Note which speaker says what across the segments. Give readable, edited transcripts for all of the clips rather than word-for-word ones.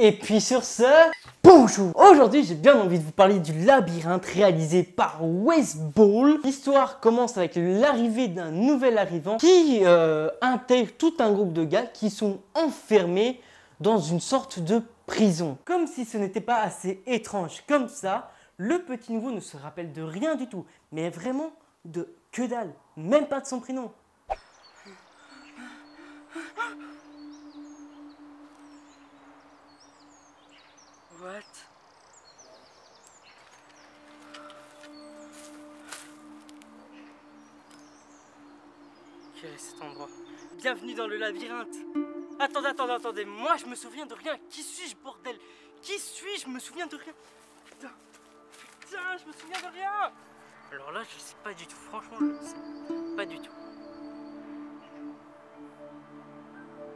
Speaker 1: Et puis sur ce, bonjour! Aujourd'hui, j'ai bien envie de vous parler du labyrinthe réalisé par Wasteball. L'histoire commence avec l'arrivée d'un nouvel arrivant qui intègre tout un groupe de gars qui sont enfermés dans une sorte de prison. Comme si ce n'était pas assez étrange comme ça, le petit nouveau ne se rappelle de rien du tout, mais vraiment de que dalle, même pas de son prénom.
Speaker 2: What? Quel est cet endroit? Bienvenue dans le labyrinthe. Attendez, moi je me souviens de rien. Qui suis-je, bordel? Qui suis-je? Je me souviens de rien. Putain, je me souviens de rien. Alors là, je sais pas du tout, franchement, je ne sais pas du tout.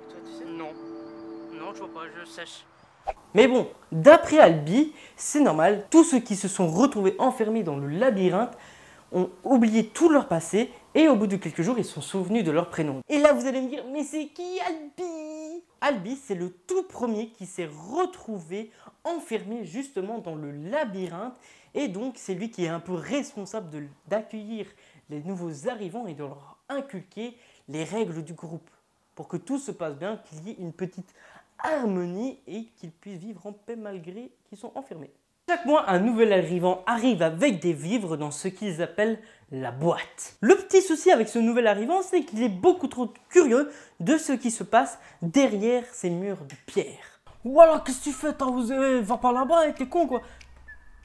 Speaker 2: Et toi, tu sais? Non, je vois pas, je sèche.
Speaker 1: Mais bon, d'après Albi, c'est normal, tous ceux qui se sont retrouvés enfermés dans le labyrinthe ont oublié tout leur passé et au bout de quelques jours, ils se sont souvenus de leur prénom. Et là, vous allez me dire, mais c'est qui Albi? Albi, c'est le tout premier qui s'est retrouvé enfermé justement dans le labyrinthe et donc c'est lui qui est un peu responsable d'accueillir les nouveaux arrivants et de leur inculquer les règles du groupe pour que tout se passe bien, qu'il y ait une petite harmonie et qu'ils puissent vivre en paix malgré qu'ils sont enfermés. Chaque mois, un nouvel arrivant arrive avec des vivres dans ce qu'ils appellent la boîte. Le petit souci avec ce nouvel arrivant, c'est qu'il est beaucoup trop curieux de ce qui se passe derrière ces murs de pierre. Voilà, qu'est-ce que tu fais? Va par là-bas, t'es con quoi.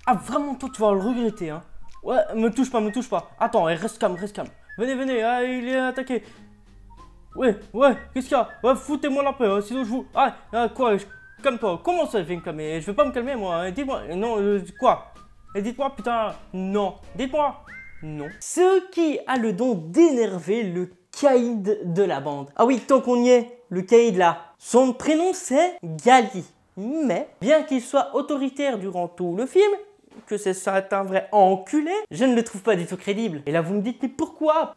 Speaker 1: Ah vraiment, toi tu vas le regretter hein. Ouais, me touche pas. Attends, reste calme. Venez, ah, il est attaqué. Ouais, qu'est-ce qu'il y a? Ouais, foutez-moi la paix, hein, sinon je vous... quoi? Calme-toi, comment ça, je vais me calmer? Je vais pas me calmer, moi, hein. Dites-moi, non, quoi? Dites-moi, putain, non, dites-moi, non. Ce qui a le don d'énerver le caïd de la bande. Ah oui, tant qu'on y est, le caïd là, son prénom c'est Gali. Mais, bien qu'il soit autoritaire durant tout le film, que c'est un vrai enculé, je ne le trouve pas du tout crédible. Et là vous me dites, mais pourquoi,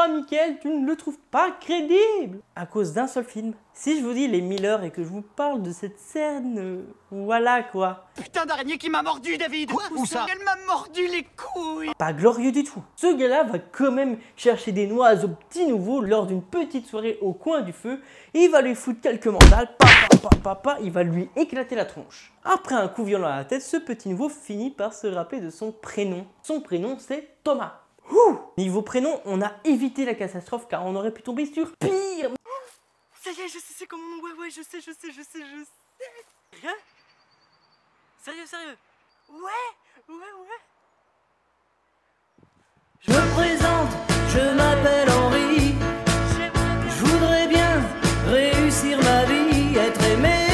Speaker 1: Mickaël, tu ne le trouves pas crédible? À cause d'un seul film. Si je vous dis Les Miller et que je vous parle de cette scène, voilà quoi.
Speaker 3: Putain d'araignée qui m'a mordu, David. Quoi? Où ça? Elle m'a mordu les couilles.
Speaker 1: Pas glorieux du tout. Ce gars-là va quand même chercher des noix au petit nouveau lors d'une petite soirée au coin du feu. Et il va lui foutre quelques mandales, il va lui éclater la tronche. Après un coup violent à la tête, ce petit nouveau finit par se rappeler de son prénom. Son prénom c'est Thomas. Niveau prénom, on a évité la catastrophe car on aurait pu tomber sur pire.
Speaker 2: Ça y est, je sais c'est comment. Ouais, je sais. Rien? Sérieux? Ouais.
Speaker 4: Je me présente, je m'appelle Henri. Je voudrais bien réussir ma vie, être aimé.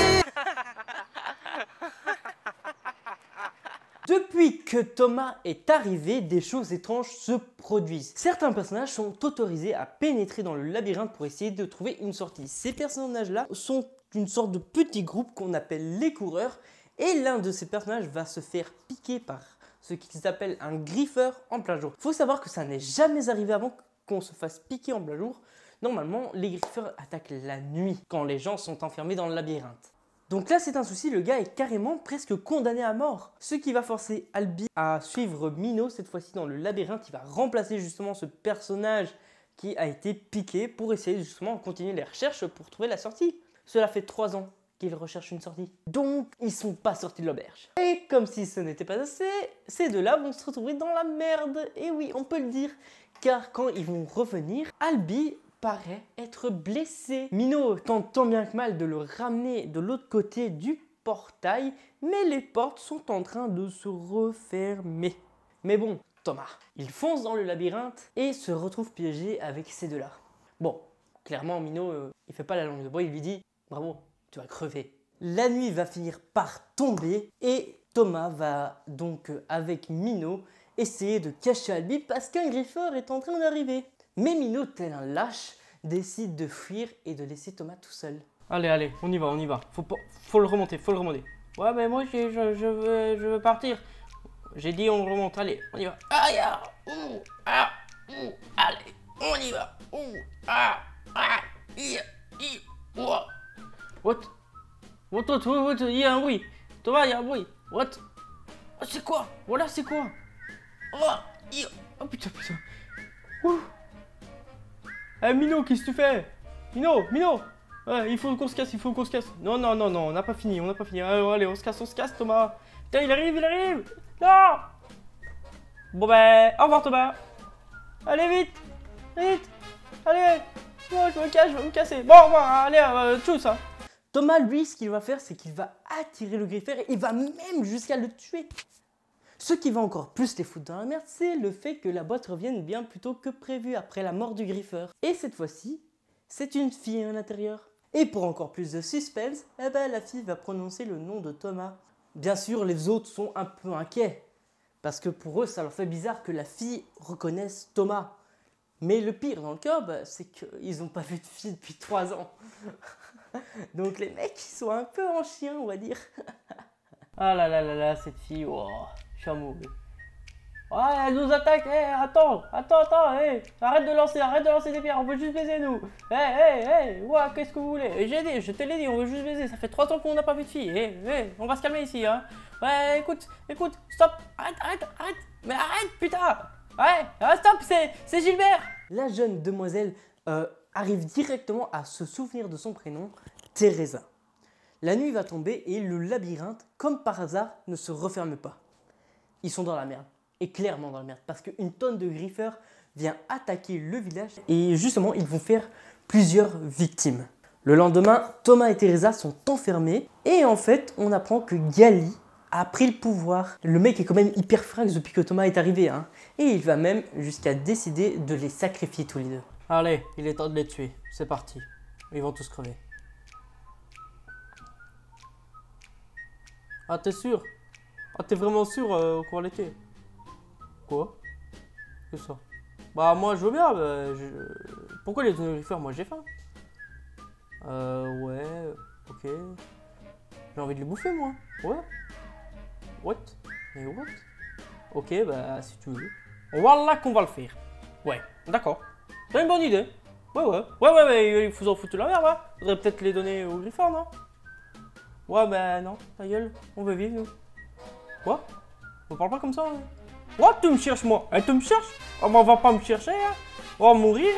Speaker 1: Depuis que Thomas est arrivé, des choses étranges se produisent. Certains personnages sont autorisés à pénétrer dans le labyrinthe pour essayer de trouver une sortie. Ces personnages-là sont une sorte de petit groupe qu'on appelle les coureurs. Et l'un de ces personnages va se faire piquer par ce qu'ils appellent un griffeur en plein jour. Il faut savoir que ça n'est jamais arrivé avant qu'on se fasse piquer en plein jour. Normalement, les griffeurs attaquent la nuit quand les gens sont enfermés dans le labyrinthe. Donc là, c'est un souci, le gars est carrément presque condamné à mort. Ce qui va forcer Albi à suivre Mino, cette fois-ci dans le labyrinthe. Il va remplacer justement ce personnage qui a été piqué pour essayer justement de continuer les recherches pour trouver la sortie. Cela fait 3 ans qu'ils recherchent une sortie. Donc, ils sont pas sortis de l'auberge. Et comme si ce n'était pas assez, ces deux-là vont se retrouver dans la merde. Et oui, on peut le dire, car quand ils vont revenir, Albi paraît être blessé. Mino tente tant bien que mal de le ramener de l'autre côté du portail, mais les portes sont en train de se refermer. Mais bon, Thomas, il fonce dans le labyrinthe et se retrouve piégé avec ces deux-là. Bon, clairement, Mino, il fait pas la langue de bois, il lui dit « Bravo, tu vas crever ». La nuit va finir par tomber et Thomas va donc, avec Mino, essayer de cacher Albi parce qu'un griffeur est en train d'arriver. Mais Mino, tel un lâche, décide de fuir et de laisser Thomas tout seul.
Speaker 2: Allez, on y va. Faut le remonter. Ouais, mais moi, je veux partir. J'ai dit on remonte, allez, on y va. Allez, on y va. What? Il y a un bruit. Thomas, il y a un bruit. What? Oh, c'est quoi? Voilà, c'est quoi? Oh putain. Ouh. Eh Mino, qu'est-ce que tu fais? Mino. Ouais, il faut qu'on se casse, Non, on n'a pas fini, Allez, on se casse, Thomas. Putain, il arrive. Non. Bon ben, au revoir Thomas. Allez, vite. Allez. Moi, je vais me casser. Bon, au revoir, allez, tchuss, hein.
Speaker 1: Thomas, lui, ce qu'il va faire, c'est qu'il va attirer le griffeur et il va même jusqu'à le tuer. Ce qui va encore plus les foutre dans la merde, c'est le fait que la boîte revienne bien plus tôt que prévu après la mort du griffeur. Et cette fois-ci, c'est une fille à l'intérieur. Et pour encore plus de suspense, eh ben, la fille va prononcer le nom de Thomas. Bien sûr, les autres sont un peu inquiets, parce que pour eux, ça leur fait bizarre que la fille reconnaisse Thomas. Mais le pire dans le cas, c'est qu'ils n'ont pas vu de fille depuis 3 ans. Donc les mecs, ils sont un peu en chien, on va dire.
Speaker 2: Ah là, cette fille, oh, je suis amoureux. Ouais, elle nous attaque, attends, arrête de lancer des pierres, on veut juste baiser nous. Ouais, qu'est-ce que vous voulez? Je te l'ai dit, on veut juste baiser, ça fait 3 ans qu'on n'a pas vu de fille. On va se calmer ici, hein. Ouais, écoute, stop, arrête, mais arrête, putain. Ouais, stop, c'est Gilbert.
Speaker 1: La jeune demoiselle arrive directement à se souvenir de son prénom, Teresa. La nuit va tomber et le labyrinthe, comme par hasard, ne se referme pas. Ils sont dans la merde, et clairement dans la merde, parce qu'une tonne de griffeurs vient attaquer le village et justement, ils vont faire plusieurs victimes. Le lendemain, Thomas et Teresa sont enfermés et en fait, on apprend que Gali a pris le pouvoir. Le mec est quand même hyper frax depuis que Thomas est arrivé, hein, et il va même jusqu'à décider de les sacrifier tous les deux.
Speaker 2: Allez, il est temps de les tuer, c'est parti. Ils vont tous crever. Ah, t'es sûr? Ah, t'es vraiment sûr qu'on va les tuer? Quoi? C'est ça? Bah, moi, je veux bien. Pourquoi les griffeurs? Moi, j'ai faim. Ouais, ok. J'ai envie de les bouffer, moi. Ouais. What? Mais what? Ok, bah, si tu veux. Voilà qu'on va le faire. Ouais, d'accord. C'est une bonne idée. Ouais, il faut en foutre la merde, hein. Faudrait peut-être les donner aux griffeurs, non? Ouais, bah non, ta gueule, on veut vivre, nous. Quoi? On parle pas comme ça, hein. What, tu me cherches, moi? Tu me cherches? Oh, bah, on va pas me chercher, hein. On va mourir,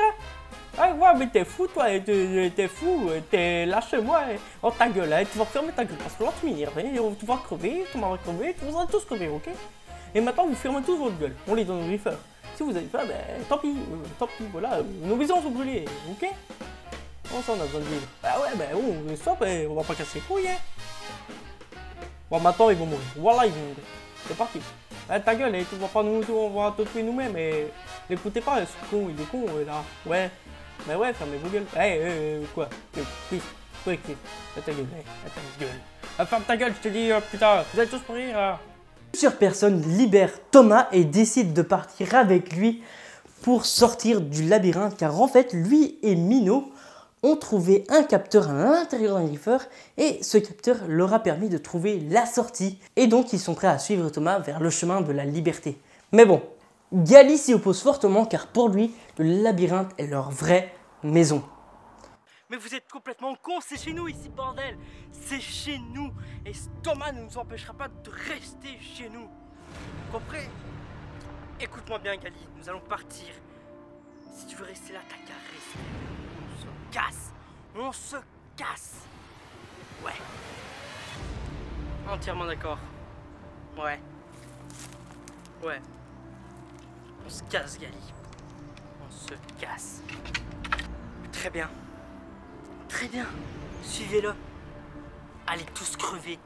Speaker 2: hein. Ouais, mais t'es fou, toi, t'es fou, t'es lâche-moi, hein. Oh, ta gueule, hein. Tu vas fermer ta gueule, parce que là, tu m'énerves, hein. Tu vas crever, tu vas crever, vous allez tous crever, ok? Et maintenant, vous fermez tous votre gueule, on les donne aux griffeurs. Si vous avez faim, ben tant pis, voilà, nos maisons sont brûlées, ok? Comment ça, on a besoin de vivre? Ah ouais, ben oh, stop, on va pas casser les couilles, hein. Bon, maintenant, ils vont mourir. Voilà, ils vont mourir. C'est parti. Ta gueule, tu vas pas nous, on va te tuer nous-mêmes, mais l'écoutez pas, ce con, il est con, là. Ouais. Mais ouais, fermez vos gueules. Quoi? Chris, ta gueule, ta gueule. Ferme ta gueule, je te dis, putain, vous allez tous mourir, là.
Speaker 1: Plusieurs personnes libèrent Thomas et décident de partir avec lui pour sortir du labyrinthe, car en fait, lui et Mino ont trouvé un capteur à l'intérieur d'un griffeur et ce capteur leur a permis de trouver la sortie. Et donc, ils sont prêts à suivre Thomas vers le chemin de la liberté. Mais bon, Gali s'y oppose fortement car pour lui, le labyrinthe est leur vraie maison.
Speaker 2: Mais vous êtes complètement cons, c'est chez nous ici, bordel. C'est chez nous. Et Thomas ne nous empêchera pas de rester chez nous. Compris? Écoute-moi bien, Gali, nous allons partir. Si tu veux rester là, t'as qu'à rester. On se casse. Ouais. Entièrement d'accord. Ouais. On se casse, Gali. On se casse. Très bien. Suivez-le. Allez tous crever.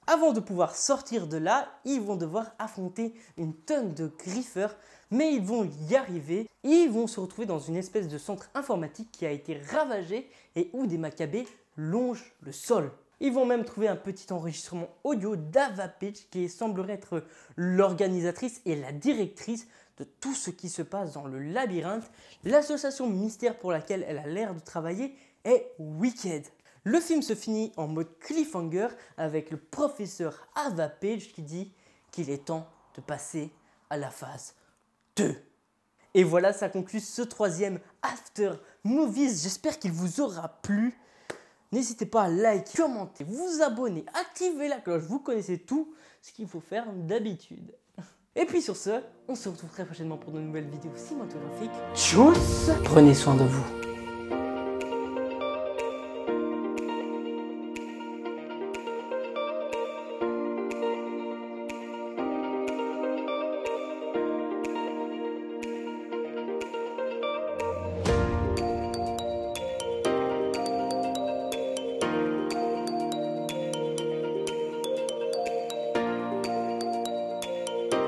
Speaker 1: Avant de pouvoir sortir de là, ils vont devoir affronter une tonne de griffeurs, mais ils vont y arriver. Ils vont se retrouver dans une espèce de centre informatique qui a été ravagé et où des macabées longent le sol. Ils vont même trouver un petit enregistrement audio d'Ava Page qui semblerait être l'organisatrice et la directrice de tout ce qui se passe dans le labyrinthe. L'association mystère pour laquelle elle a l'air de travailler est Wicked. Le film se finit en mode cliffhanger avec le professeur Ava Page qui dit qu'il est temps de passer à la phase 2. Et voilà, ça conclut ce 3e After Movies. J'espère qu'il vous aura plu. N'hésitez pas à liker, commenter, vous abonner, activer la cloche, vous connaissez tout ce qu'il faut faire d'habitude. Et puis sur ce, on se retrouve très prochainement pour de nouvelles vidéos cinématographiques. Tchuss! Prenez soin de vous.